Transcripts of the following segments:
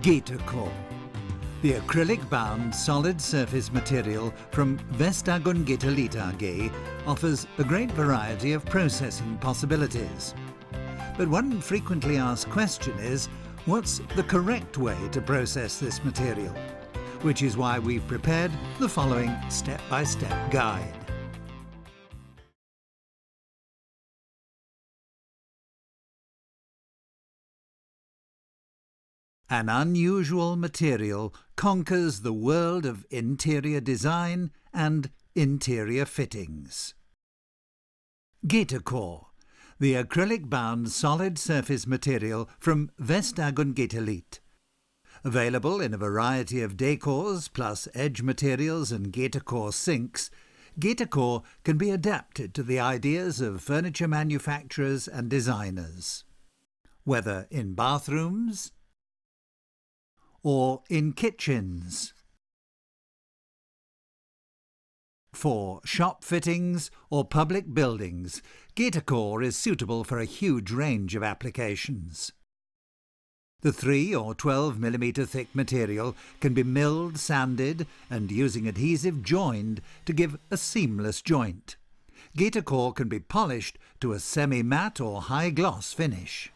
GetaCore, the acrylic-bound solid surface material from Vestagun Detailní AG, offers a great variety of processing possibilities. But one frequently asked question is, what's the correct way to process this material? Which is why we've prepared the following step-by-step guide. An unusual material conquers the world of interior design and interior fittings. GetaCore, the acrylic-bound solid surface material from Vestagun Detailní. Available in a variety of decors plus edge materials and GetaCore sinks, GetaCore can be adapted to the ideas of furniture manufacturers and designers. Whether in bathrooms or in kitchens, for shop fittings or public buildings, GetaCore is suitable for a huge range of applications. The 3 or 12 mm thick material can be milled, sanded and using adhesive joined to give a seamless joint. GetaCore can be polished to a semi-matte or high-gloss finish.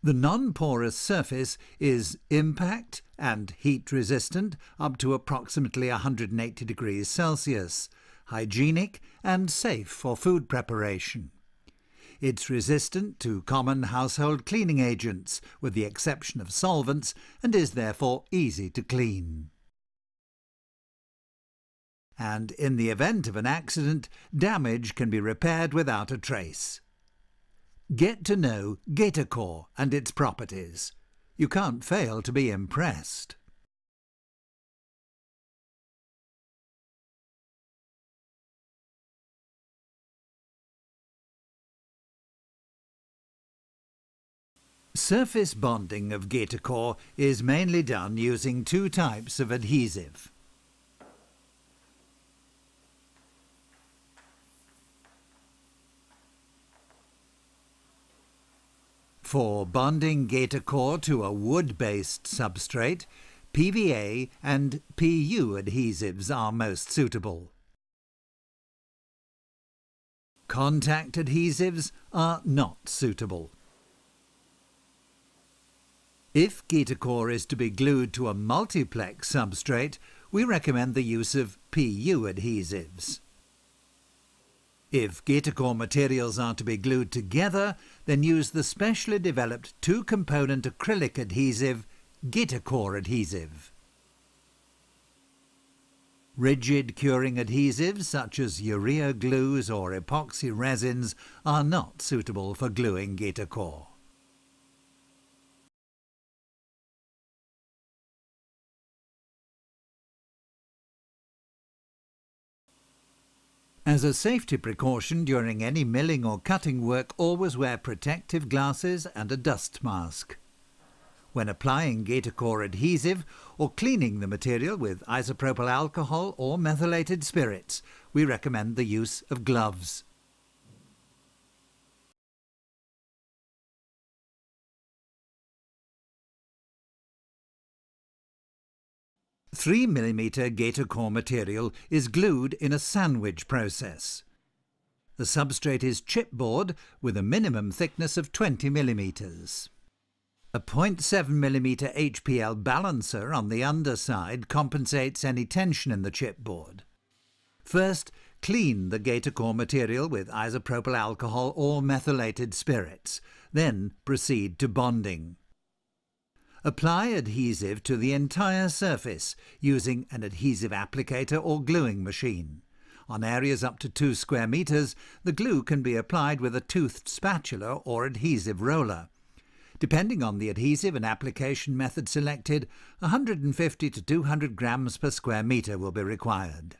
The non-porous surface is impact and heat-resistant up to approximately 180 degrees Celsius, hygienic and safe for food preparation. It's resistant to common household cleaning agents, with the exception of solvents, and is therefore easy to clean. And in the event of an accident, damage can be repaired without a trace. Get to know GetaCore and its properties. You can't fail to be impressed. Surface bonding of GetaCore is mainly done using 2 types of adhesive. For bonding GetaCore to a wood-based substrate, PVA and PU adhesives are most suitable. Contact adhesives are not suitable. If GetaCore is to be glued to a multiplex substrate, we recommend the use of PU adhesives. If GetaCore materials are to be glued together, then use the specially developed 2-component acrylic adhesive, GetaCore adhesive. Rigid curing adhesives such as urea glues or epoxy resins are not suitable for gluing GetaCore. As a safety precaution during any milling or cutting work, always wear protective glasses and a dust mask. When applying GetaCore adhesive or cleaning the material with isopropyl alcohol or methylated spirits, we recommend the use of gloves. .3 mm GetaCore material is glued in a sandwich process. The substrate is chipboard with a minimum thickness of 20 mm. A 0.7 mm HPL balancer on the underside compensates any tension in the chipboard. First, clean the GetaCore material with isopropyl alcohol or methylated spirits. Then proceed to bonding. Apply adhesive to the entire surface using an adhesive applicator or gluing machine. On areas up to 2 square meters, the glue can be applied with a toothed spatula or adhesive roller. Depending on the adhesive and application method selected, 150 to 200 grams per square meter will be required.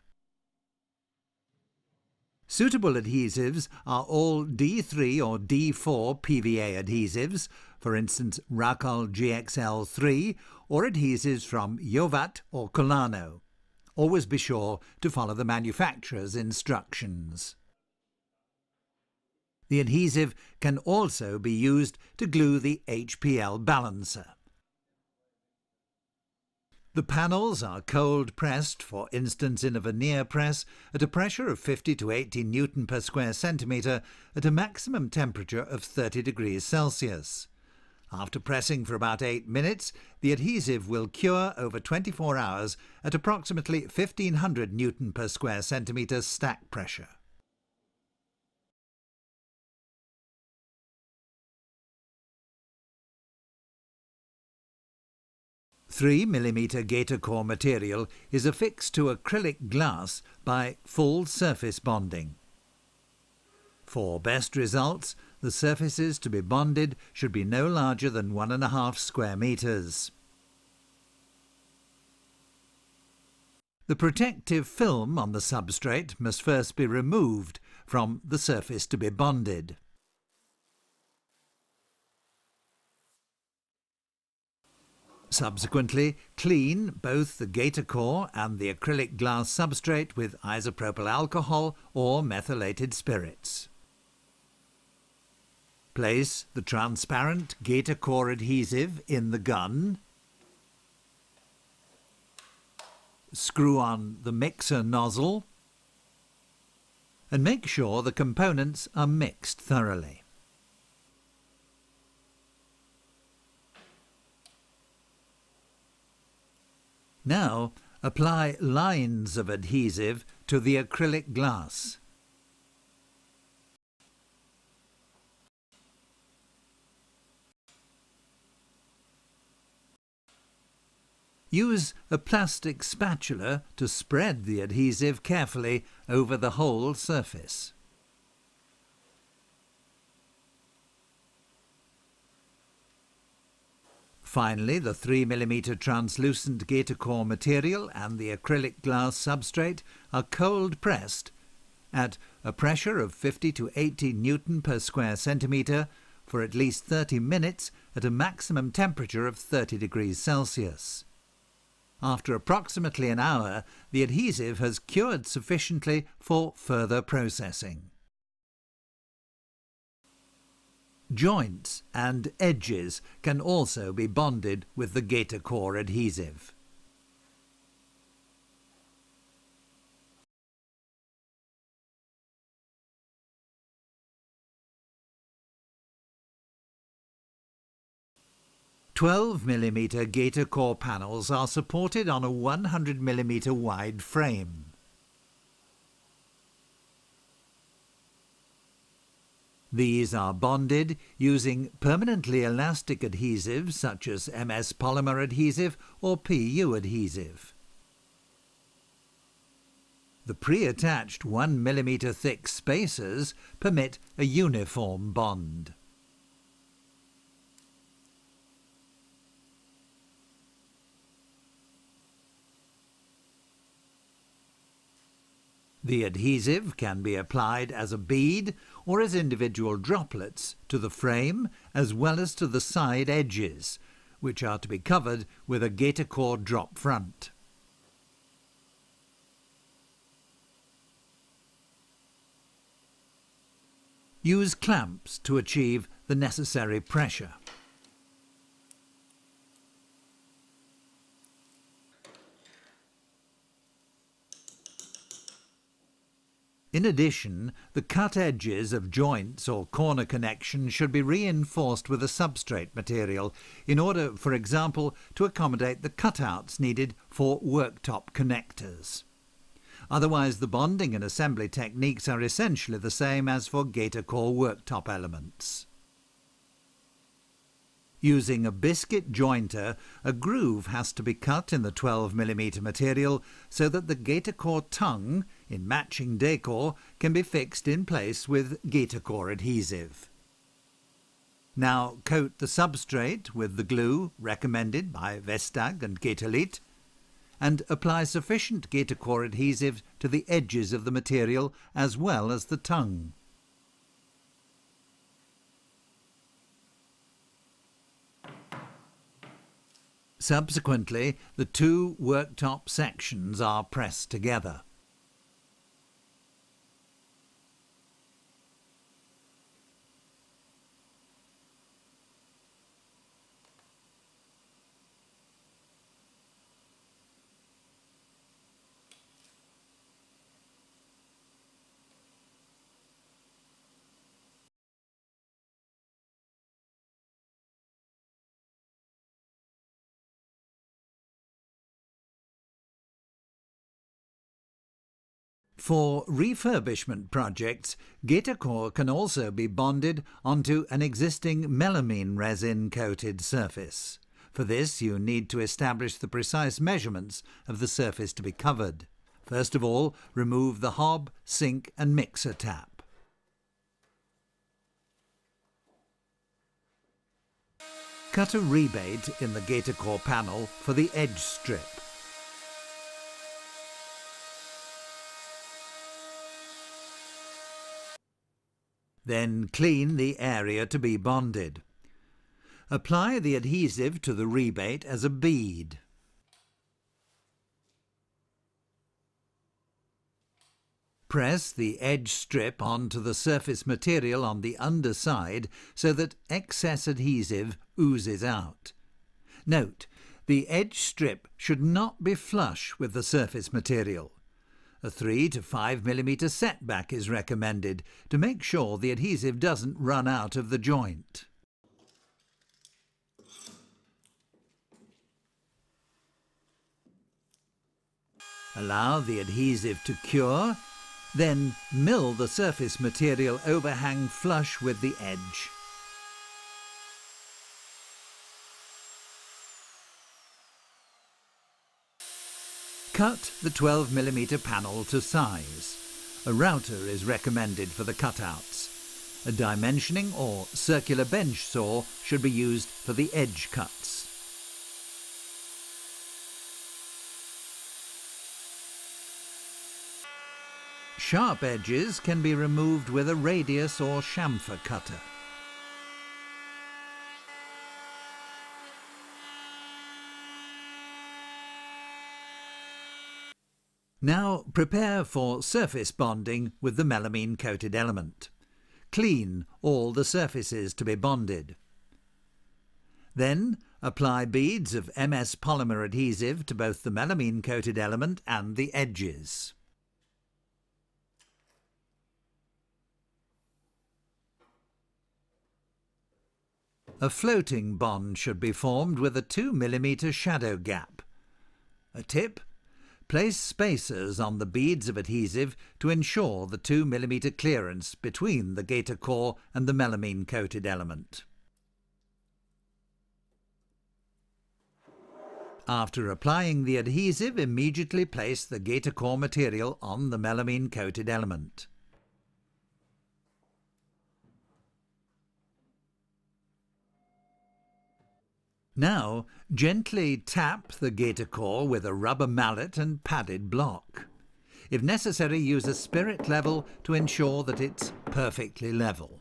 Suitable adhesives are all D3 or D4 PVA adhesives, for instance Racal GXL3, or adhesives from Jovat or Colano. Always be sure to follow the manufacturer's instructions. The adhesive can also be used to glue the HPL balancer. The panels are cold pressed, for instance in a veneer press, at a pressure of 50 to 80 Newton per square centimetre at a maximum temperature of 30 degrees Celsius. After pressing for about 8 minutes, the adhesive will cure over 24 hours at approximately 1500 Newton per square centimetre stack pressure. .3 mm GetaCore material is affixed to acrylic glass by full surface bonding. For best results, the surfaces to be bonded should be no larger than 1.5 square metres. The protective film on the substrate must first be removed from the surface to be bonded. Subsequently, clean both the GetaCore and the acrylic glass substrate with isopropyl alcohol or methylated spirits. Place the transparent GetaCore adhesive in the gun. Screw on the mixer nozzle and make sure the components are mixed thoroughly. Now apply lines of adhesive to the acrylic glass. Use a plastic spatula to spread the adhesive carefully over the whole surface. Finally, the 3 mm translucent GetaCore material and the acrylic glass substrate are cold pressed at a pressure of 50 to 80 Newton per square centimetre for at least 30 minutes at a maximum temperature of 30 degrees Celsius. After approximately an hour, the adhesive has cured sufficiently for further processing. Joints and edges can also be bonded with the GetaCore adhesive. .12 mm GetaCore panels are supported on a 100 mm wide frame. These are bonded using permanently elastic adhesives such as MS polymer adhesive or PU adhesive. The pre-attached 1 mm thick spacers permit a uniform bond. The adhesive can be applied as a bead or as individual droplets to the frame as well as to the side edges, which are to be covered with a GetaCore drop front. Use clamps to achieve the necessary pressure. In addition, the cut edges of joints or corner connections should be reinforced with a substrate material in order, for example, to accommodate the cutouts needed for worktop connectors. Otherwise, the bonding and assembly techniques are essentially the same as for GetaCore worktop elements. Using a biscuit jointer, a groove has to be cut in the 12 mm material so that the GetaCore tongue, in matching decor, can be fixed in place with GetaCore adhesive. Now coat the substrate with the glue recommended by Vestag and Detailní and apply sufficient GetaCore adhesive to the edges of the material as well as the tongue. Subsequently, the two worktop sections are pressed together. For refurbishment projects, GetaCore can also be bonded onto an existing melamine resin-coated surface. For this, you need to establish the precise measurements of the surface to be covered. First of all, remove the hob, sink and mixer tap. Cut a rebate in the GetaCore panel for the edge strip. Then clean the area to be bonded. Apply the adhesive to the rebate as a bead. Press the edge strip onto the surface material on the underside so that excess adhesive oozes out. Note, the edge strip should not be flush with the surface material. A 3 to 5 mm setback is recommended to make sure the adhesive doesn't run out of the joint. Allow the adhesive to cure, then mill the surface material overhang flush with the edge. Cut the 12 mm panel to size. A router is recommended for the cutouts. A dimensioning or circular bench saw should be used for the edge cuts. Sharp edges can be removed with a radius or chamfer cutter. Now prepare for surface bonding with the melamine coated element. Clean all the surfaces to be bonded. Then apply beads of MS polymer adhesive to both the melamine coated element and the edges. A floating bond should be formed with a 2 mm shadow gap. A tip: place spacers on the beads of adhesive to ensure the 2 mm clearance between the GetaCore and the melamine coated element. After applying the adhesive, immediately place the GetaCore material on the melamine coated element. Now, gently tap the GetaCore with a rubber mallet and padded block. If necessary, use a spirit level to ensure that it's perfectly level.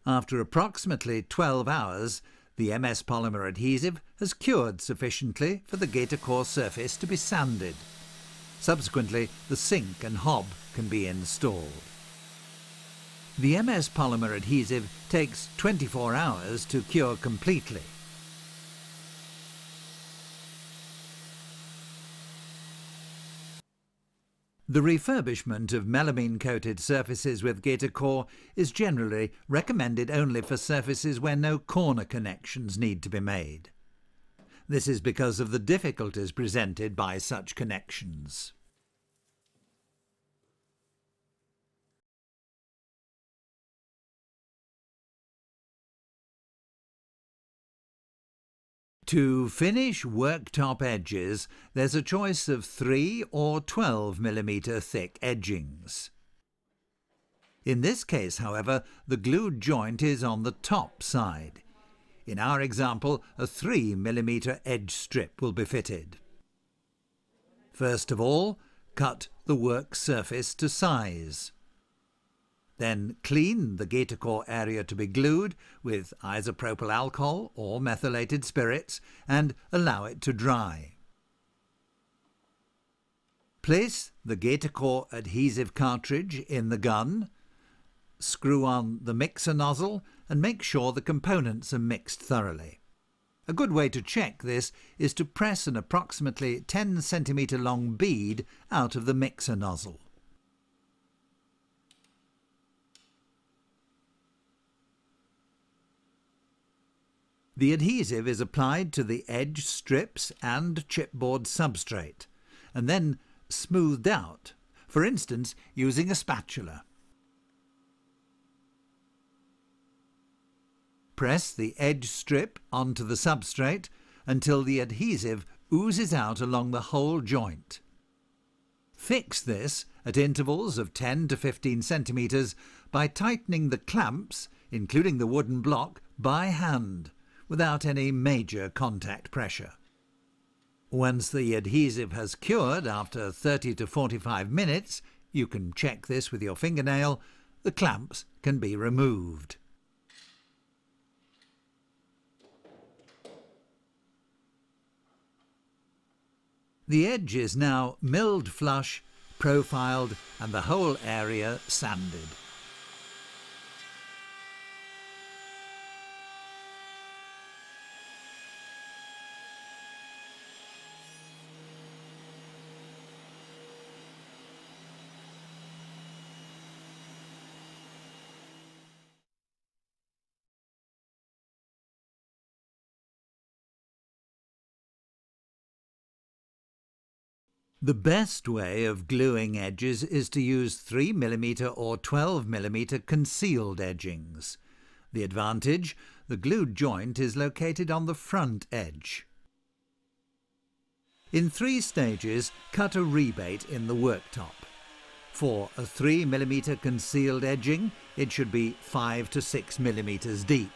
After approximately 12 hours, the MS polymer adhesive has cured sufficiently for the GetaCore surface to be sanded. Subsequently, the sink and hob can be installed. The MS polymer adhesive takes 24 hours to cure completely. The refurbishment of melamine-coated surfaces with GetaCore is generally recommended only for surfaces where no corner connections need to be made. This is because of the difficulties presented by such connections. To finish worktop edges, there's a choice of 3 or 12 mm thick edgings. In this case, however, the glued joint is on the top side. In our example, a 3 mm edge strip will be fitted. First of all, cut the work surface to size. Then clean the GetaCore area to be glued with isopropyl alcohol or methylated spirits and allow it to dry. Place the GetaCore adhesive cartridge in the gun, screw on the mixer nozzle and make sure the components are mixed thoroughly. A good way to check this is to press an approximately 10 cm long bead out of the mixer nozzle. The adhesive is applied to the edge strips and chipboard substrate, and then smoothed out, for instance using a spatula. Press the edge strip onto the substrate until the adhesive oozes out along the whole joint. Fix this at intervals of 10 to 15 centimetres by tightening the clamps, including the wooden block, by hand, without any major contact pressure. Once the adhesive has cured after 30 to 45 minutes, you can check this with your fingernail, the clamps can be removed. The edge is now milled flush, profiled, and the whole area sanded. The best way of gluing edges is to use 3mm or 12mm concealed edgings. The advantage: the glued joint is located on the front edge. In 3 stages, cut a rebate in the worktop. For a 3mm concealed edging, it should be 5 to 6mm deep.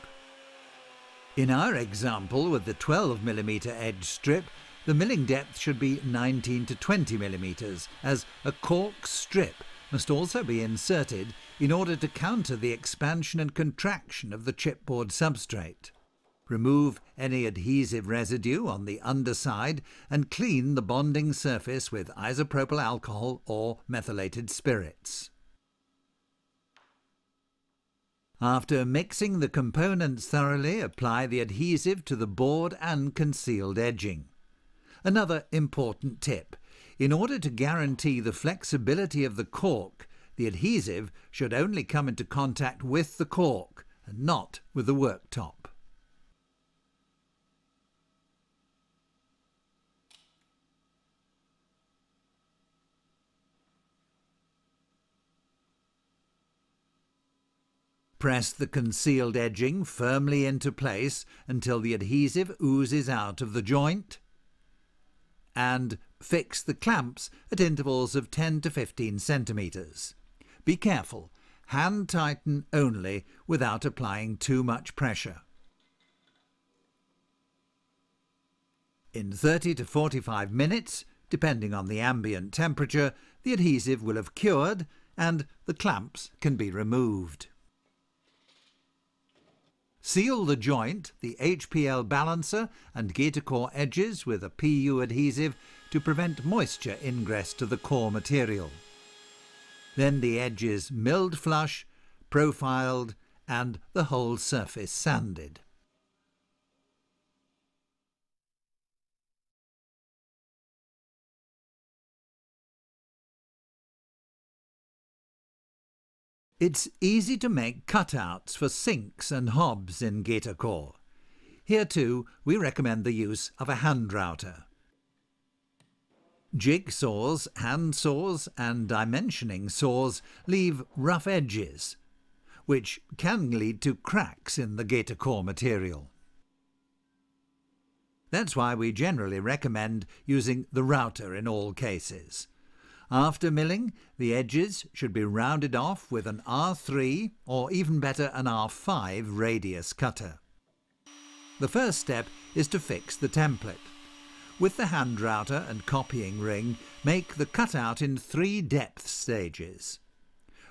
In our example with the 12mm edge strip, the milling depth should be 19 to 20mm, as a cork strip must also be inserted in order to counter the expansion and contraction of the chipboard substrate. Remove any adhesive residue on the underside and clean the bonding surface with isopropyl alcohol or methylated spirits. After mixing the components thoroughly, apply the adhesive to the board and concealed edging. Another important tip: in order to guarantee the flexibility of the cork, the adhesive should only come into contact with the cork and not with the worktop. Press the concealed edging firmly into place until the adhesive oozes out of the joint, and fix the clamps at intervals of 10 to 15 centimetres. Be careful, hand tighten only without applying too much pressure. In 30 to 45 minutes, depending on the ambient temperature, the adhesive will have cured and the clamps can be removed. Seal the joint, the HPL balancer and GetaCore edges with a PU adhesive to prevent moisture ingress to the core material. Then the edges milled flush, profiled, and the whole surface sanded. It's easy to make cutouts for sinks and hobs in GetaCore. Here too, we recommend the use of a hand router. Jigsaws, hand saws and dimensioning saws leave rough edges, which can lead to cracks in the GetaCore material. That's why we generally recommend using the router in all cases. After milling, the edges should be rounded off with an R3 or even better an R5 radius cutter. The first step is to fix the template. With the hand router and copying ring, make the cutout in 3 depth stages.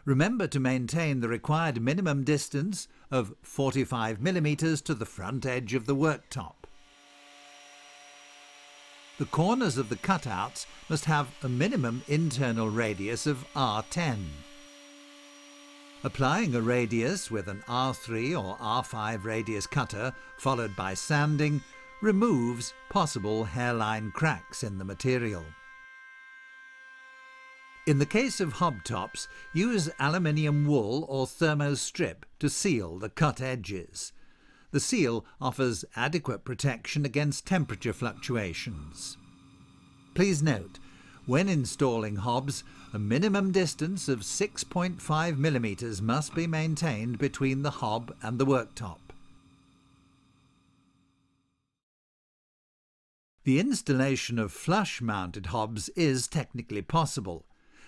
Remember to maintain the required minimum distance of 45mm to the front edge of the worktop. The corners of the cutouts must have a minimum internal radius of R10. Applying a radius with an R3 or R5 radius cutter, followed by sanding, removes possible hairline cracks in the material. In the case of hobtops, use aluminium wool or thermostrip to seal the cut edges. The seal offers adequate protection against temperature fluctuations. Please note, when installing Hobbs, a minimum distance of 6.5 mm must be maintained between the hob and the worktop. The installation of flush-mounted Hobbs is technically possible,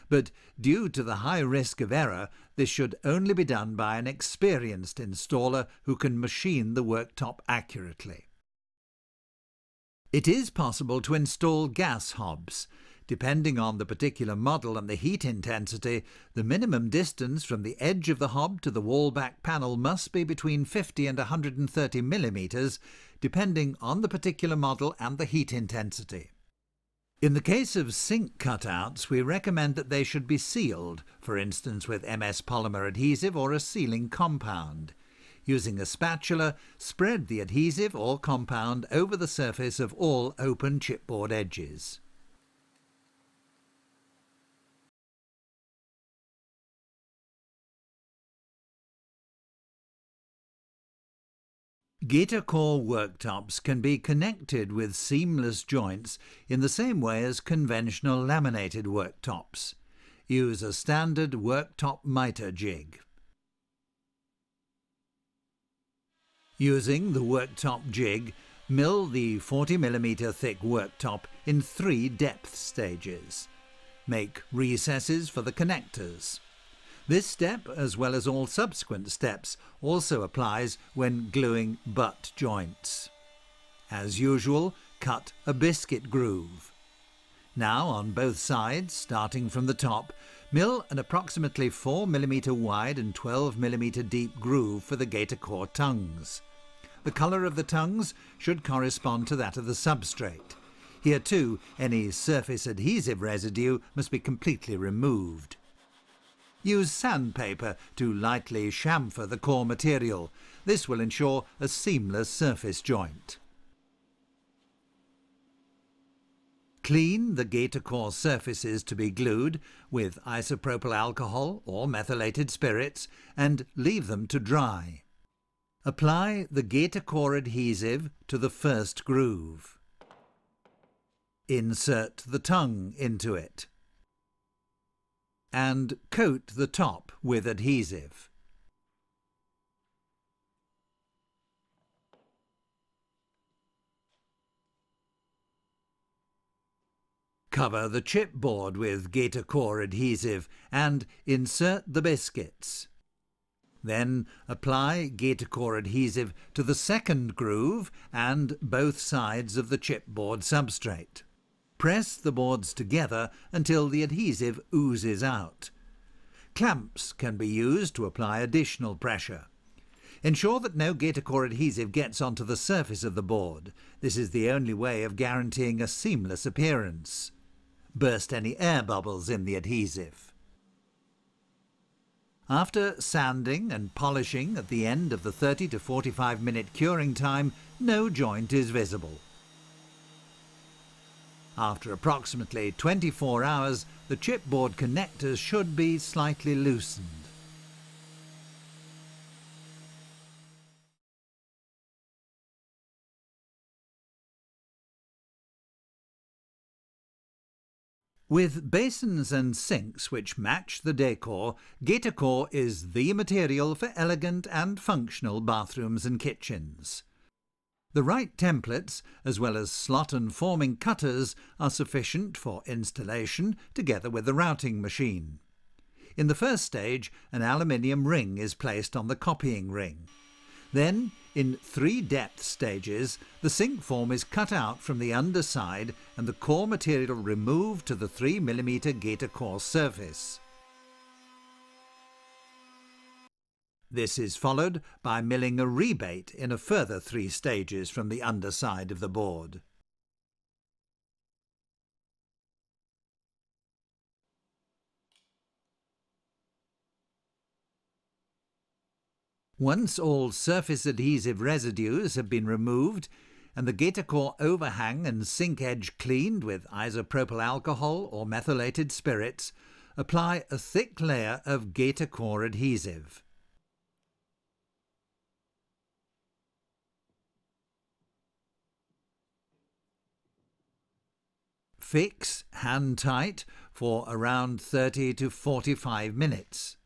but due to the high risk of error, this should only be done by an experienced installer who can machine the worktop accurately. It is possible to install gas Hobbs. Depending on the particular model and the heat intensity, the minimum distance from the edge of the hob to the wall-back panel must be between 50 and 130 mm, depending on the particular model and the heat intensity. In the case of sink cutouts, we recommend that they should be sealed, for instance with MS polymer adhesive or a sealing compound. Using a spatula, spread the adhesive or compound over the surface of all open chipboard edges. GetaCore worktops can be connected with seamless joints in the same way as conventional laminated worktops. Use a standard worktop miter jig. Using the worktop jig, mill the 40 mm thick worktop in 3 depth stages. Make recesses for the connectors. This step, as well as all subsequent steps, also applies when gluing butt joints. As usual, cut a biscuit groove. Now, on both sides, starting from the top, mill an approximately 4 mm wide and 12 mm deep groove for the GetaCore tongues. The colour of the tongues should correspond to that of the substrate. Here too, any surface adhesive residue must be completely removed. Use sandpaper to lightly chamfer the core material. This will ensure a seamless surface joint. Clean the GetaCore surfaces to be glued with isopropyl alcohol or methylated spirits and leave them to dry. Apply the GetaCore adhesive to the first groove. Insert the tongue into it and coat the top with adhesive. Cover the chipboard with GetaCore adhesive and insert the biscuits. Then apply GetaCore adhesive to the second groove and both sides of the chipboard substrate. Press the boards together until the adhesive oozes out. Clamps can be used to apply additional pressure. Ensure that no GetaCore adhesive gets onto the surface of the board. This is the only way of guaranteeing a seamless appearance. Burst any air bubbles in the adhesive. After sanding and polishing at the end of the 30 to 45 minute curing time, no joint is visible. After approximately 24 hours, the chipboard connectors should be slightly loosened. With basins and sinks which match the decor, GetaCore is the material for elegant and functional bathrooms and kitchens. The right templates, as well as slot and forming cutters, are sufficient for installation together with the routing machine. In the first stage, an aluminium ring is placed on the copying ring. Then, in 3 depth stages, the sink form is cut out from the underside and the core material removed to the 3 mm GetaCore surface. This is followed by milling a rebate in a further 3 stages from the underside of the board. Once all surface adhesive residues have been removed and the GetaCore overhang and sink edge cleaned with isopropyl alcohol or methylated spirits, apply a thick layer of GetaCore adhesive. fix hand tight for around 30 to 45 minutes.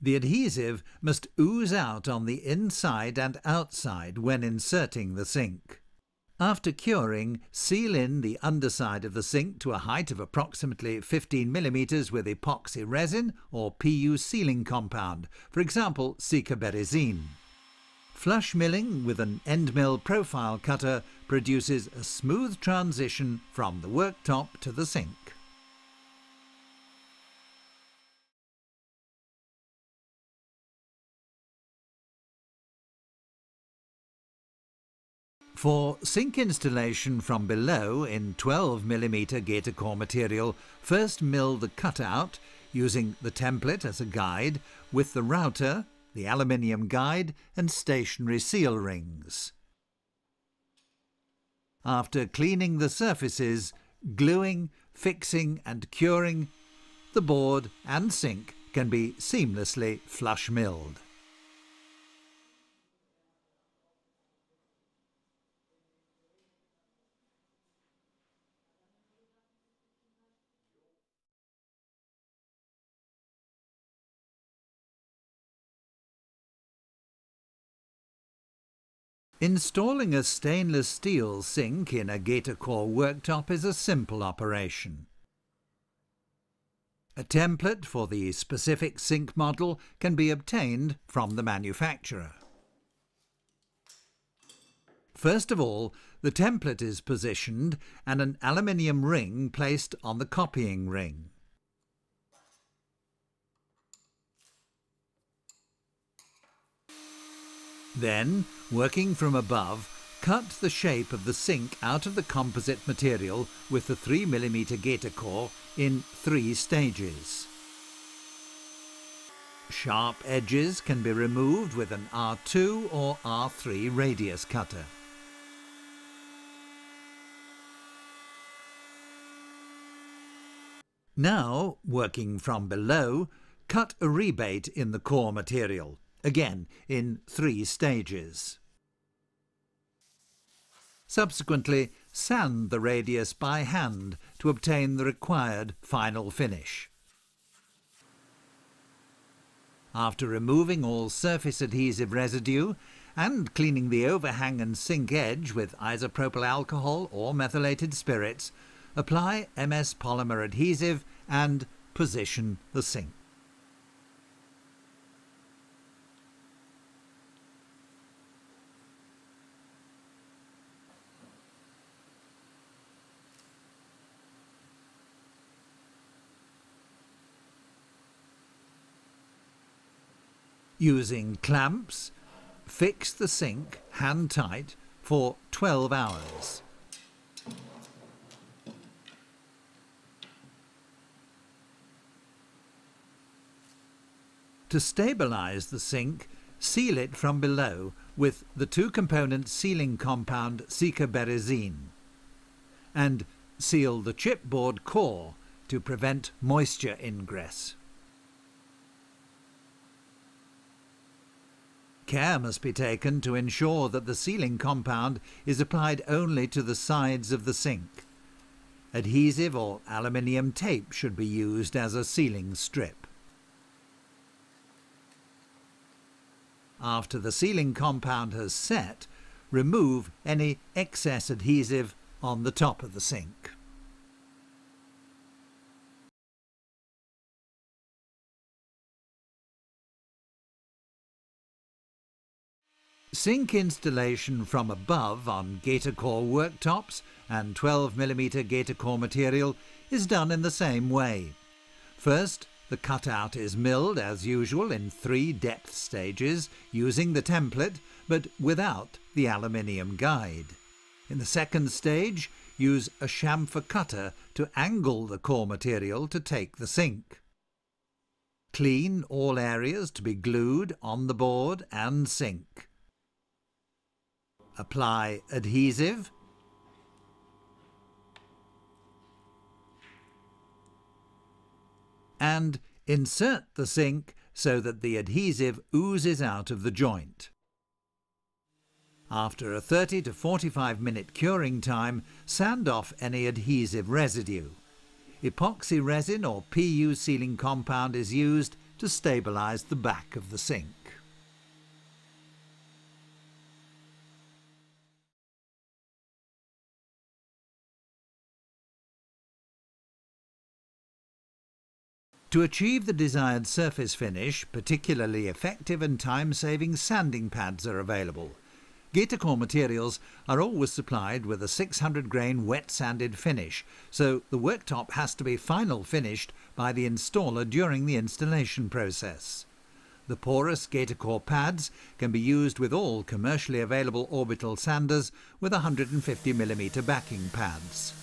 The adhesive must ooze out on the inside and outside when inserting the sink. After curing, seal in the underside of the sink to a height of approximately 15 mm with epoxy resin or PU sealing compound, for example cicaberizine. Flush milling with an end mill profile cutter produces a smooth transition from the worktop to the sink. For sink installation from below in 12 mm GetaCore material, first mill the cutout using the template as a guide with the router, the aluminium guide and stationary seal rings. After cleaning the surfaces, gluing, fixing and curing, the board and sink can be seamlessly flush milled. Installing a stainless steel sink in a GetaCore worktop is a simple operation. A template for the specific sink model can be obtained from the manufacturer. First of all, the template is positioned and an aluminium ring placed on the copying ring. Then, working from above, cut the shape of the sink out of the composite material with the 3 mm GetaCore in 3 stages. Sharp edges can be removed with an R2 or R3 radius cutter. Now, working from below, cut a rebate in the core material, again in 3 stages. Subsequently, sand the radius by hand to obtain the required final finish. After removing all surface adhesive residue and cleaning the overhang and sink edge with isopropyl alcohol or methylated spirits, apply MS polymer adhesive and position the sink. Using clamps, fix the sink hand tight for 12 hours. To stabilize the sink, seal it from below with the 2-component sealing compound cicaberizine and seal the chipboard core to prevent moisture ingress. Care must be taken to ensure that the sealing compound is applied only to the sides of the sink. Adhesive or aluminium tape should be used as a sealing strip. After the sealing compound has set, remove any excess adhesive on the top of the sink. Sink installation from above on GetaCore worktops and 12 mm GetaCore material is done in the same way. First, the cutout is milled as usual in 3 depth stages using the template but without the aluminium guide. In the second stage, use a chamfer cutter to angle the core material to take the sink. Clean all areas to be glued on the board and sink. Apply adhesive and insert the sink so that the adhesive oozes out of the joint. After a 30 to 45 minute curing time, sand off any adhesive residue. Epoxy resin or PU sealing compound is used to stabilise the back of the sink. To achieve the desired surface finish, particularly effective and time-saving sanding pads are available. GetaCore materials are always supplied with a 600 grain wet sanded finish, so the worktop has to be final finished by the installer during the installation process. The porous GetaCore pads can be used with all commercially available orbital sanders with 150mm backing pads.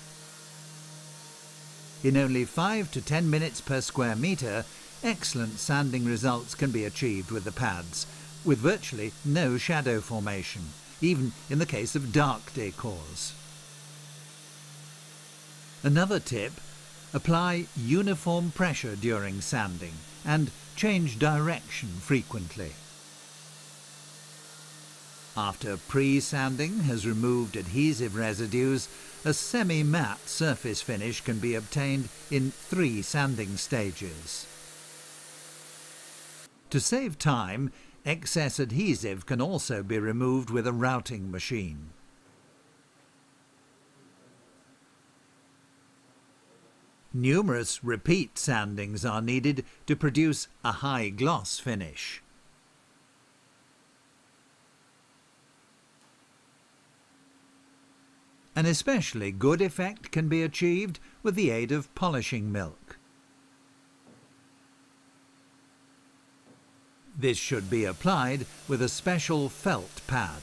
In only 5 to 10 minutes per square metre, excellent sanding results can be achieved with the pads, with virtually no shadow formation, even in the case of dark decors. Another tip: apply uniform pressure during sanding and change direction frequently. After pre-sanding has removed adhesive residues, a semi-matte surface finish can be obtained in 3 sanding stages. To save time, excess adhesive can also be removed with a routing machine. Numerous repeat sandings are needed to produce a high gloss finish. An especially good effect can be achieved with the aid of polishing milk. This should be applied with a special felt pad.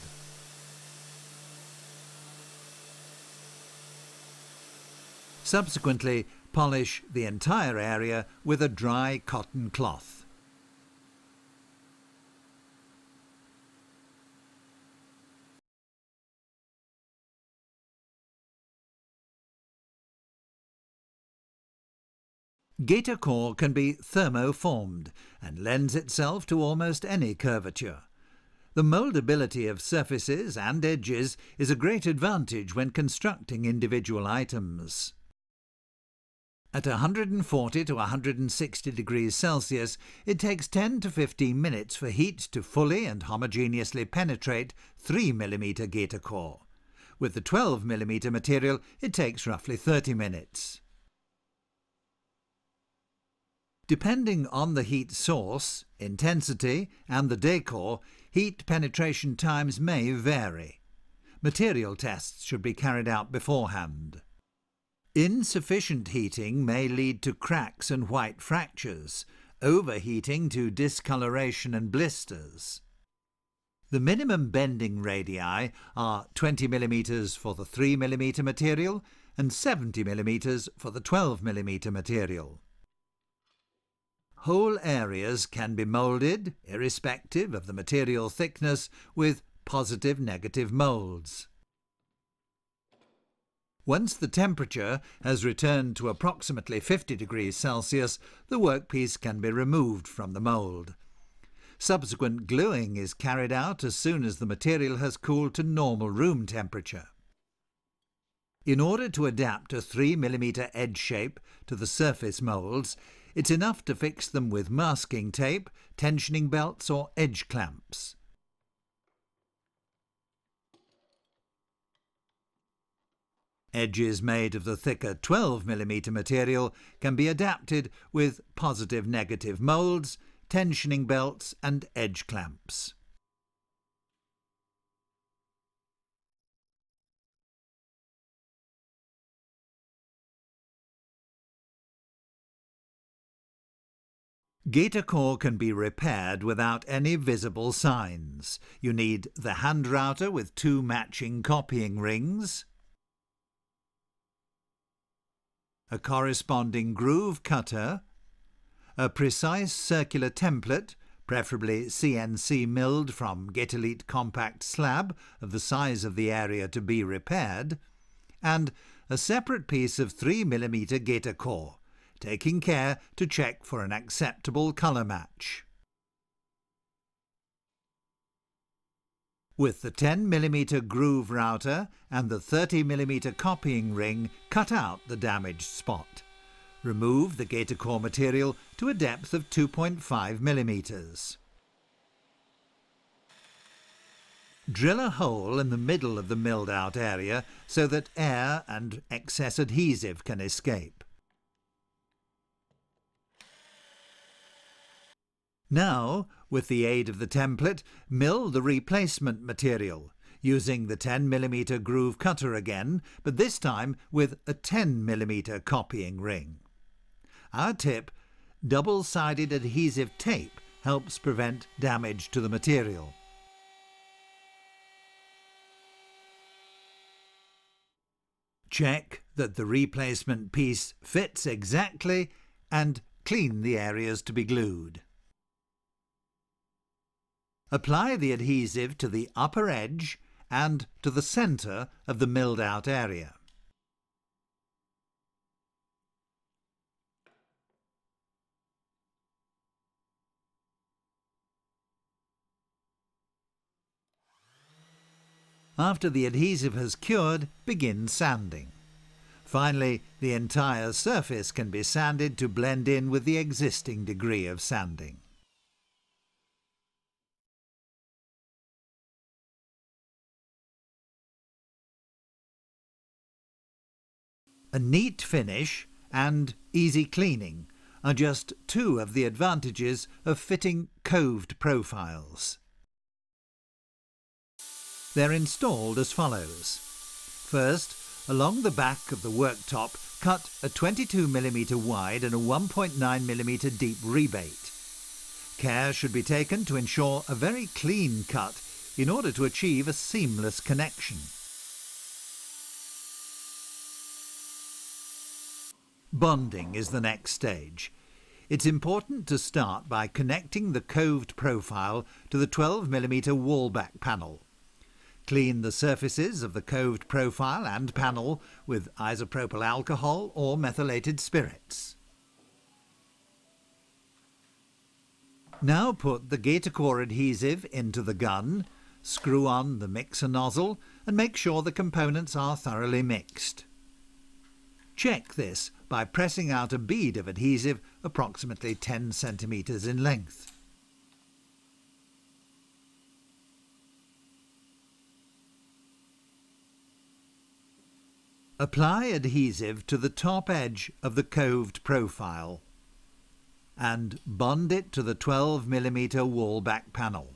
Subsequently, polish the entire area with a dry cotton cloth. GetaCore can be thermoformed and lends itself to almost any curvature. The mouldability of surfaces and edges is a great advantage when constructing individual items. At 140 to 160 degrees Celsius, it takes 10 to 15 minutes for heat to fully and homogeneously penetrate 3mm GetaCore. With the 12mm material, it takes roughly 30 minutes. Depending on the heat source, intensity and the decor, heat penetration times may vary. Material tests should be carried out beforehand. Insufficient heating may lead to cracks and white fractures, overheating to discoloration and blisters. The minimum bending radii are 20mm for the 3mm material and 70mm for the 12mm material. Whole areas can be moulded, irrespective of the material thickness, with positive-negative moulds. Once the temperature has returned to approximately 50 degrees Celsius, the workpiece can be removed from the mould. Subsequent gluing is carried out as soon as the material has cooled to normal room temperature. In order to adapt a 3mm edge shape to the surface moulds, it's enough to fix them with masking tape, tensioning belts or edge clamps. Edges made of the thicker 12mm material can be adapted with positive-negative moulds, tensioning belts and edge clamps. GetaCore can be repaired without any visible signs. You need the hand router with 2 matching copying rings, a corresponding groove cutter, a precise circular template, preferably CNC milled from Get-Elite compact slab of the size of the area to be repaired, and a separate piece of 3mm GetaCore, taking care to check for an acceptable colour match. With the 10mm groove router and the 30mm copying ring, cut out the damaged spot. Remove the GetaCore material to a depth of 2.5mm. Drill a hole in the middle of the milled out area so that air and excess adhesive can escape. Now, with the aid of the template, mill the replacement material, using the 10mm groove cutter again, but this time with a 10mm copying ring. Our tip: double-sided adhesive tape helps prevent damage to the material. Check that the replacement piece fits exactly and clean the areas to be glued. Apply the adhesive to the upper edge and to the centre of the milled out area. After the adhesive has cured, begin sanding. Finally, the entire surface can be sanded to blend in with the existing degree of sanding. A neat finish and easy cleaning are just two of the advantages of fitting coved profiles. They're installed as follows. First, along the back of the worktop, cut a 22mm wide and a 1.9mm deep rebate. Care should be taken to ensure a very clean cut in order to achieve a seamless connection. Bonding is the next stage. It's important to start by connecting the coved profile to the 12mm wall back panel. Clean the surfaces of the coved profile and panel with isopropyl alcohol or methylated spirits. Now put the GetaCore adhesive into the gun, screw on the mixer nozzle and make sure the components are thoroughly mixed. Check this by pressing out a bead of adhesive approximately 10 centimeters in length. Apply adhesive to the top edge of the coved profile and bond it to the 12mm wall back panel.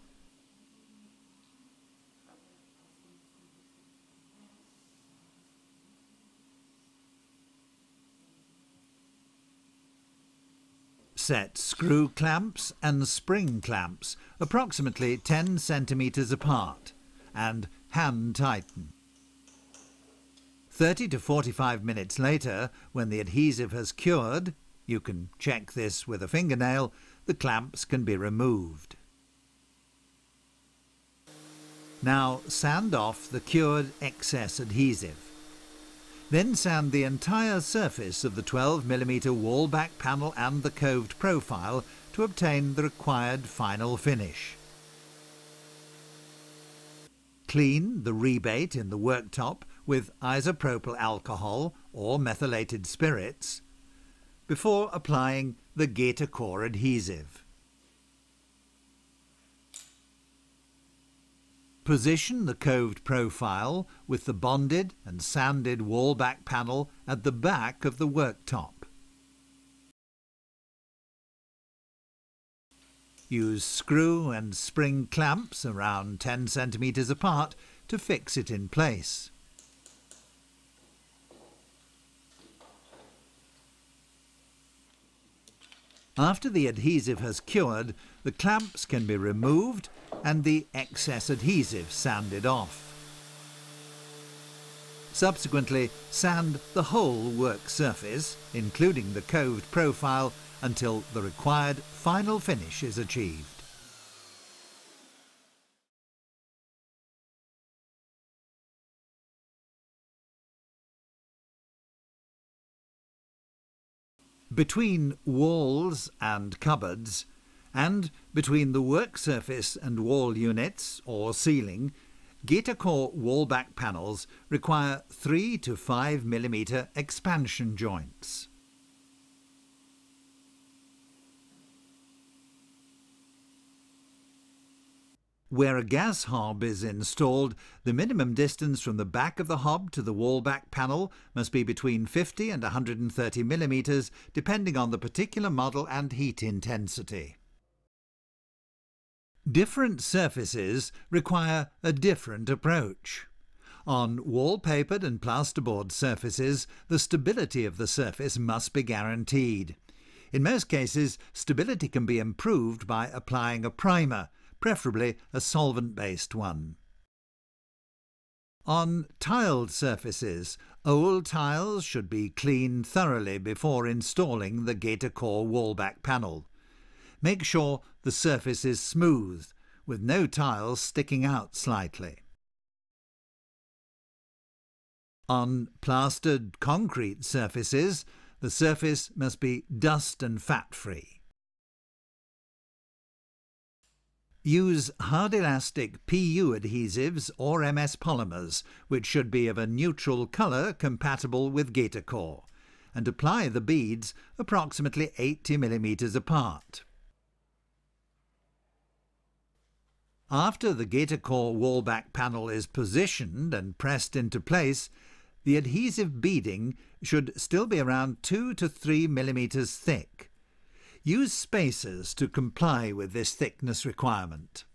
Set screw clamps and spring clamps approximately 10 centimeters apart and hand tighten. 30 to 45 minutes later, when the adhesive has cured, you can check this with a fingernail, the clamps can be removed. Now sand off the cured excess adhesive. Then sand the entire surface of the 12mm wall back panel and the coved profile to obtain the required final finish. Clean the rebate in the worktop with isopropyl alcohol or methylated spirits before applying the GetaCore adhesive. Position the coved profile with the bonded and sanded wall back panel at the back of the worktop. Use screw and spring clamps around 10 centimeters apart to fix it in place. After the adhesive has cured, the clamps can be removed and the excess adhesive sanded off. Subsequently, sand the whole work surface, including the coved profile, until the required final finish is achieved. Between walls and cupboards, and between the work surface and wall units or ceiling, GetaCore wall-back panels require 3 to 5 mm expansion joints. Where a gas hob is installed, the minimum distance from the back of the hob to the wall-back panel must be between 50 and 130 mm, depending on the particular model and heat intensity. Different surfaces require a different approach. On wallpapered and plasterboard surfaces, the stability of the surface must be guaranteed. In most cases, stability can be improved by applying a primer, preferably a solvent-based one. On tiled surfaces, old tiles should be cleaned thoroughly before installing the GetaCore wallback panel. Make sure the surface is smooth, with no tiles sticking out slightly. On plastered concrete surfaces, the surface must be dust and fat-free. Use hard elastic PU adhesives or MS polymers, which should be of a neutral colour compatible with GetaCore, and apply the beads approximately 80 mm apart. After the GetaCore wallback panel is positioned and pressed into place, the adhesive beading should still be around 2 to 3 mm thick. Use spacers to comply with this thickness requirement.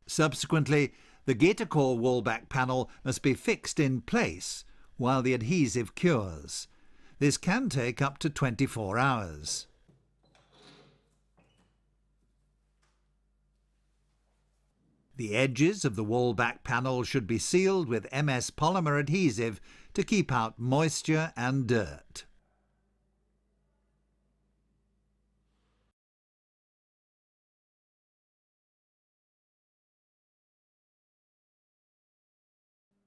Subsequently, the GetaCore wallback panel must be fixed in place while the adhesive cures. This can take up to 24 hours. The edges of the wallback panel should be sealed with MS polymer adhesive to keep out moisture and dirt.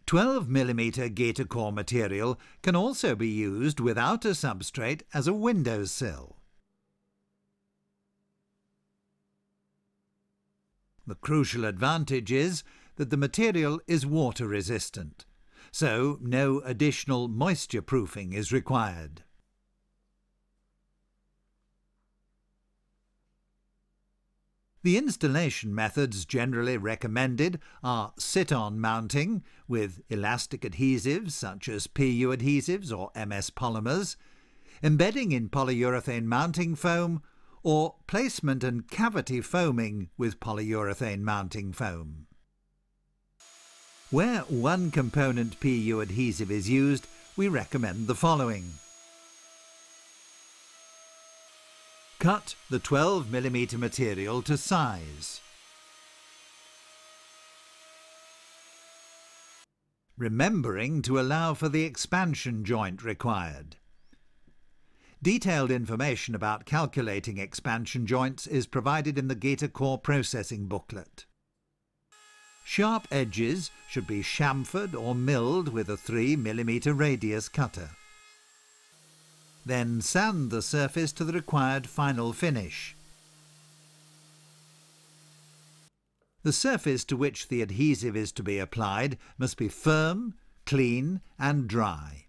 "12 mm GetaCore material can also be used without a substrate as a windowsill. The crucial advantage is that the material is water resistant, so no additional moisture proofing is required. The installation methods generally recommended are sit-on mounting with elastic adhesives such as PU adhesives or MS polymers, embedding in polyurethane mounting foam, or placement and cavity foaming with polyurethane mounting foam. Where one component PU adhesive is used, we recommend the following. Cut the 12 mm material to size. Remembering to allow for the expansion joint required. Detailed information about calculating expansion joints is provided in the GetaCore processing booklet. Sharp edges should be chamfered or milled with a 3 mm radius cutter. Then sand the surface to the required final finish. The surface to which the adhesive is to be applied must be firm, clean and dry.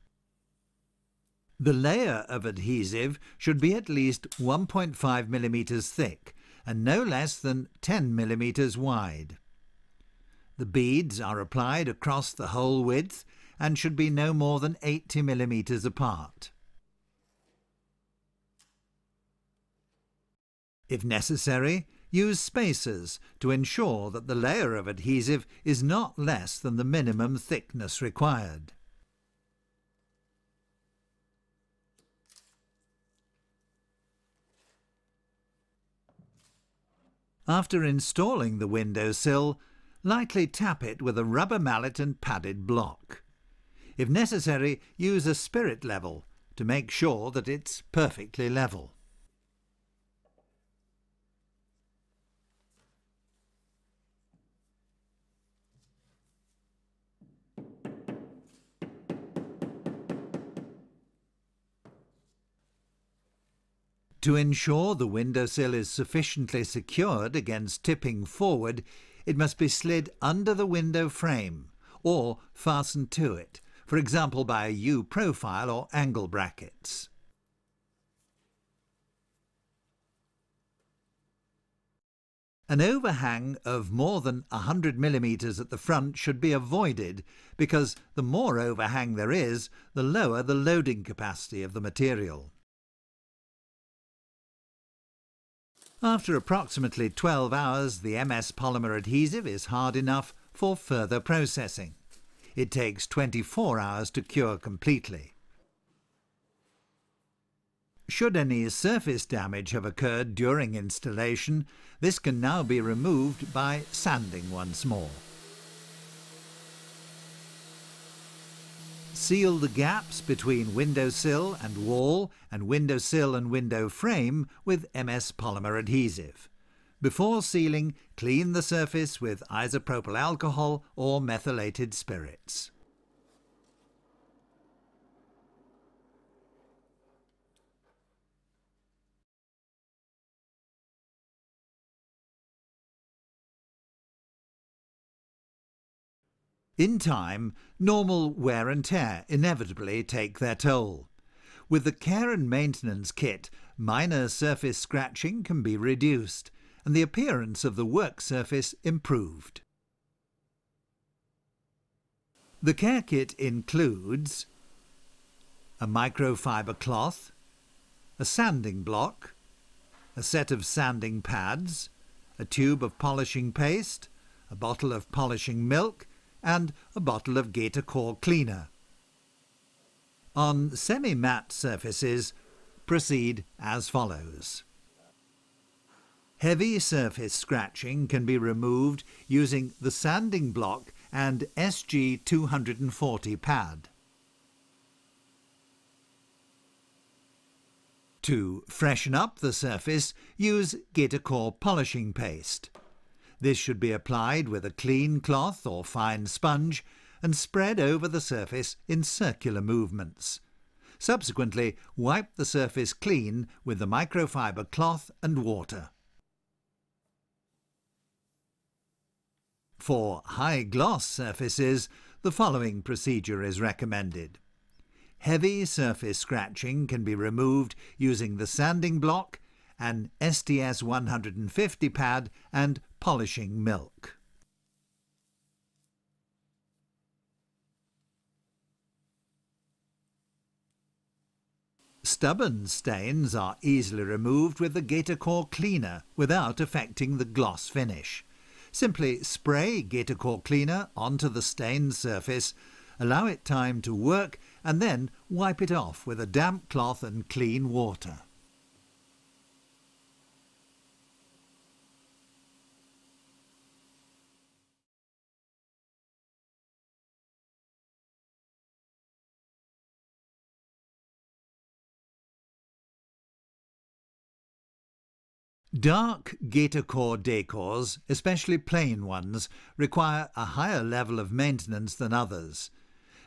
The layer of adhesive should be at least 1.5 mm thick and no less than 10 mm wide. The beads are applied across the whole width and should be no more than 80 mm apart. If necessary, use spacers to ensure that the layer of adhesive is not less than the minimum thickness required. After installing the windowsill, lightly tap it with a rubber mallet and padded block. If necessary, use a spirit level to make sure that it's perfectly level. To ensure the windowsill is sufficiently secured against tipping forward, it must be slid under the window frame or fastened to it, for example by a U profile or angle brackets. An overhang of more than 100 mm at the front should be avoided because the more overhang there is, the lower the loading capacity of the material. After approximately 12 hours, the MS polymer adhesive is hard enough for further processing. It takes 24 hours to cure completely. Should any surface damage have occurred during installation, this can now be removed by sanding once more. Seal the gaps between windowsill and wall and windowsill and window frame with MS polymer adhesive. Before sealing, clean the surface with isopropyl alcohol or methylated spirits. In time, normal wear and tear inevitably take their toll. With the care and maintenance kit, minor surface scratching can be reduced and the appearance of the work surface improved. The care kit includes a microfiber cloth, a sanding block, a set of sanding pads, a tube of polishing paste, a bottle of polishing milk, and a bottle of GetaCore cleaner. On semi-matte surfaces, proceed as follows. Heavy surface scratching can be removed using the sanding block and SG 240 pad. To freshen up the surface, use GetaCore polishing paste. This should be applied with a clean cloth or fine sponge and spread over the surface in circular movements. Subsequently, wipe the surface clean with the microfiber cloth and water. For high-gloss surfaces, the following procedure is recommended. Heavy surface scratching can be removed using the sanding block, an STS 150 pad and polishing milk. Stubborn stains are easily removed with the GetaCore cleaner without affecting the gloss finish. Simply spray GetaCore cleaner onto the stained surface, allow it time to work and then wipe it off with a damp cloth and clean water. Dark GetaCore decors, especially plain ones, require a higher level of maintenance than others.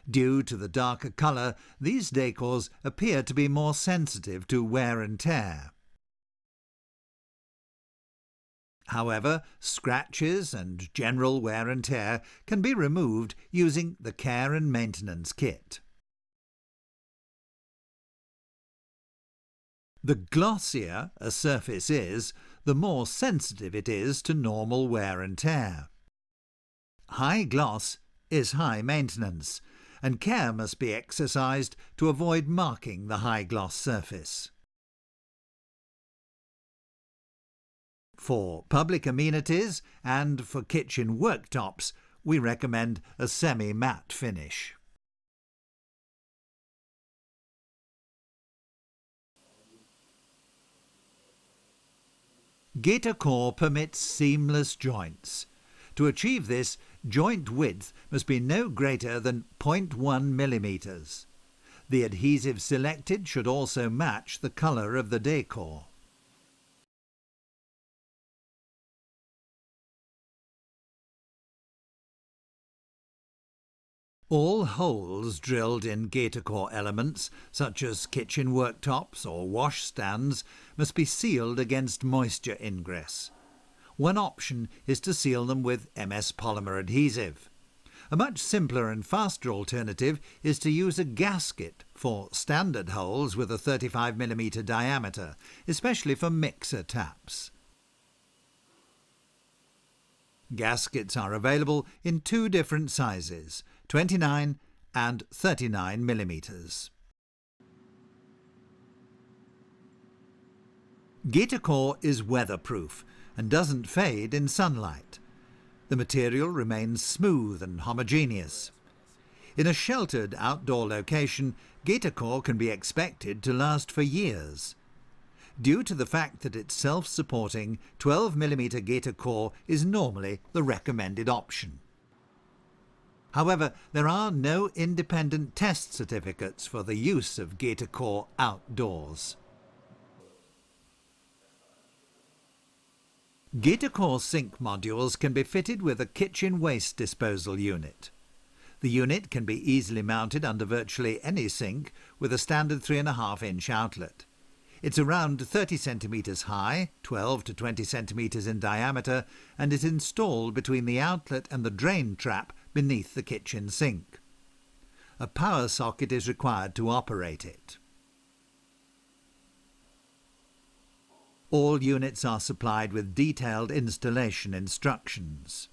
Due to the darker colour, these decors appear to be more sensitive to wear and tear. However, scratches and general wear and tear can be removed using the care and maintenance kit. The glossier a surface is, the more sensitive it is to normal wear and tear. High gloss is high maintenance, and care must be exercised to avoid marking the high gloss surface. For public amenities and for kitchen worktops, we recommend a semi-matte finish. GetaCore permits seamless joints. To achieve this, joint width must be no greater than 0.1 millimeters. The adhesive selected should also match the colour of the decor. All holes drilled in GetaCore elements, such as kitchen worktops or wash stands, must be sealed against moisture ingress. one option is to seal them with MS polymer adhesive. A much simpler and faster alternative is to use a gasket for standard holes with a 35mm diameter, especially for mixer taps. Gaskets are available in two different sizes, 29 and 39mm. GetaCore is weatherproof and doesn't fade in sunlight. The material remains smooth and homogeneous. In a sheltered outdoor location, GetaCore can be expected to last for years. Due to the fact that it's self-supporting, 12mm GetaCore is normally the recommended option. However, there are no independent test certificates for the use of GetaCore outdoors. GetaCore sink modules can be fitted with a kitchen waste disposal unit. The unit can be easily mounted under virtually any sink with a standard 3.5-inch outlet. It's around 30 centimetres high, 12 to 20 centimetres in diameter, and is installed between the outlet and the drain trap beneath the kitchen sink. A power socket is required to operate it. All units are supplied with detailed installation instructions.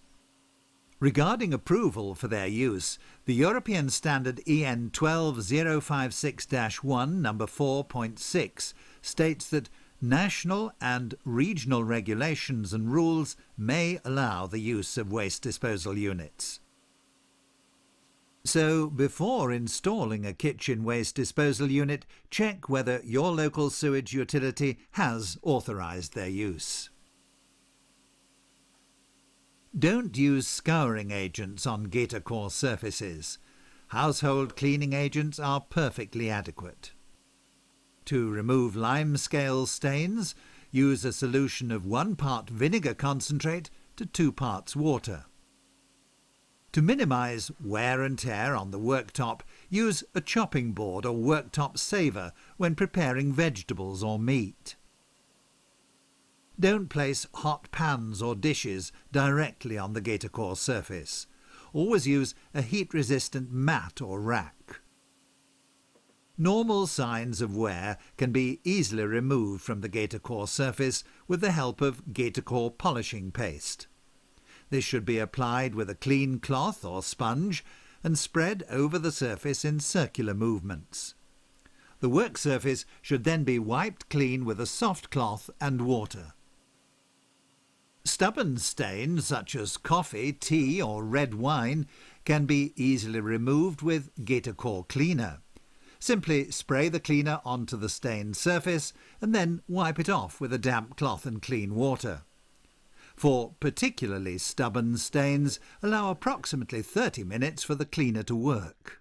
Regarding approval for their use, the European Standard EN 12056-1 number 4.6 states that national and regional regulations and rules may allow the use of waste disposal units. So, before installing a kitchen waste disposal unit, check whether your local sewage utility has authorised their use. Don't use scouring agents on GetaCore surfaces. Household cleaning agents are perfectly adequate. To remove limescale stains, use a solution of 1 part vinegar concentrate to 2 parts water. To minimise wear and tear on the worktop, use a chopping board or worktop saver when preparing vegetables or meat. Don't place hot pans or dishes directly on the GetaCore surface. Always use a heat-resistant mat or rack. Normal signs of wear can be easily removed from the GetaCore surface with the help of GetaCore polishing paste. This should be applied with a clean cloth or sponge and spread over the surface in circular movements. The work surface should then be wiped clean with a soft cloth and water. Stubborn stains such as coffee, tea or red wine can be easily removed with GetaCore cleaner. Simply spray the cleaner onto the stained surface and then wipe it off with a damp cloth and clean water. For particularly stubborn stains, allow approximately 30 minutes for the cleaner to work.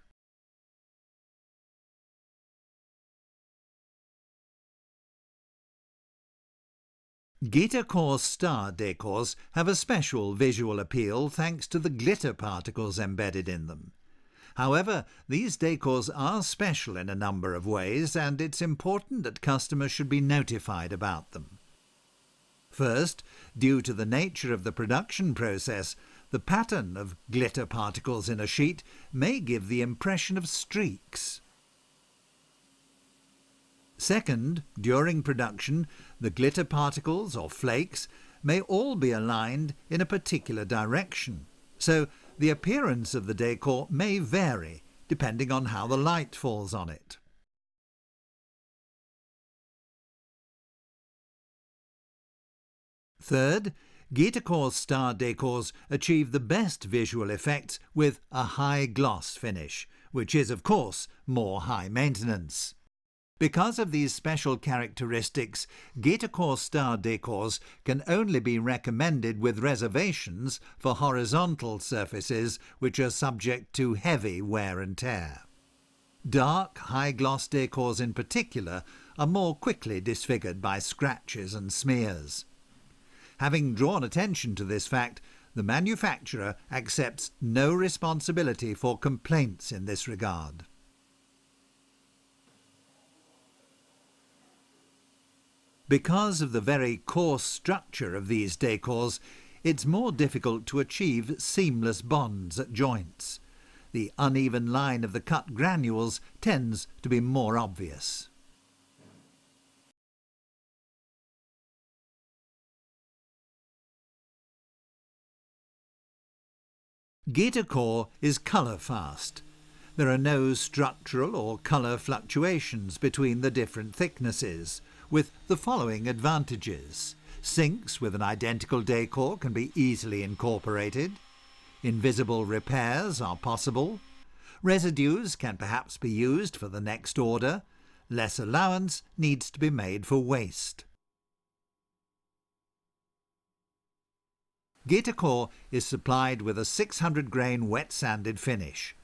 GetaCore star decors have a special visual appeal thanks to the glitter particles embedded in them. However, these decors are special in a number of ways, and it's important that customers should be notified about them. First, due to the nature of the production process, the pattern of glitter particles in a sheet may give the impression of streaks. Second, during production, the glitter particles or flakes may all be aligned in a particular direction, so the appearance of the decor may vary depending on how the light falls on it. Third, GetaCore star decors achieve the best visual effects with a high gloss finish, which is of course more high maintenance. Because of these special characteristics, GetaCore star decors can only be recommended with reservations for horizontal surfaces which are subject to heavy wear and tear. Dark, high-gloss decors in particular are more quickly disfigured by scratches and smears. Having drawn attention to this fact, the manufacturer accepts no responsibility for complaints in this regard. Because of the very coarse structure of these decors, it's more difficult to achieve seamless bonds at joints. The uneven line of the cut granules tends to be more obvious. GetaCore is colour-fast. There are no structural or colour fluctuations between the different thicknesses, with the following advantages. Sinks with an identical decor can be easily incorporated. Invisible repairs are possible. Residues can perhaps be used for the next order. Less allowance needs to be made for waste. GetaCore is supplied with a 600 grain wet sanded finish.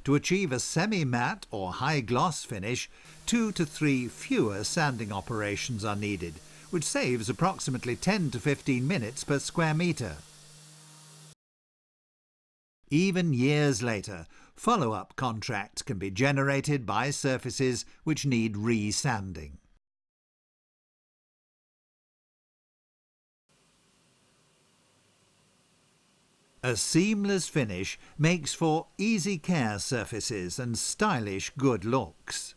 To achieve a semi-matte or high-gloss finish, 2 to 3 fewer sanding operations are needed, which saves approximately 10 to 15 minutes per square metre. Even years later, follow-up contracts can be generated by surfaces which need re-sanding. A seamless finish makes for easy care surfaces and stylish good looks.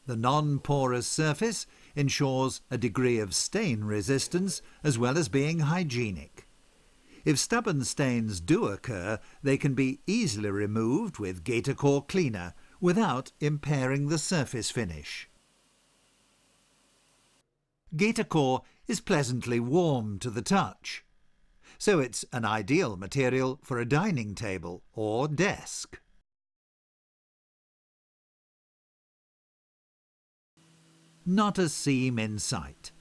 The non-porous surface ensures a degree of stain resistance as well as being hygienic. If stubborn stains do occur, they can be easily removed with GetaCore cleaner without impairing the surface finish. GetaCore is pleasantly warm to the touch, so it's an ideal material for a dining table or desk. Not a seam in sight.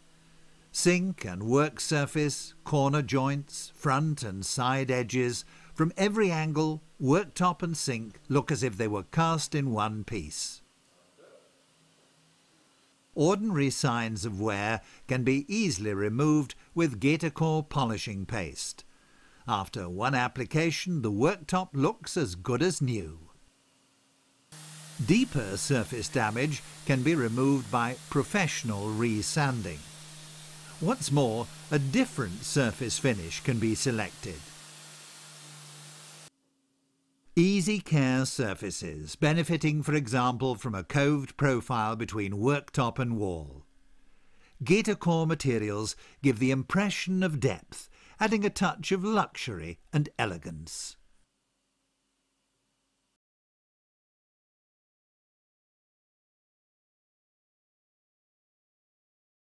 Sink and work surface, corner joints, front and side edges, from every angle, worktop and sink look as if they were cast in one piece. Ordinary signs of wear can be easily removed with GetaCore polishing paste. After one application, the worktop looks as good as new. Deeper surface damage can be removed by professional re-sanding. What's more, a different surface finish can be selected. Easy care surfaces, benefiting, for example, from a coved profile between worktop and wall. GetaCore materials give the impression of depth, adding a touch of luxury and elegance.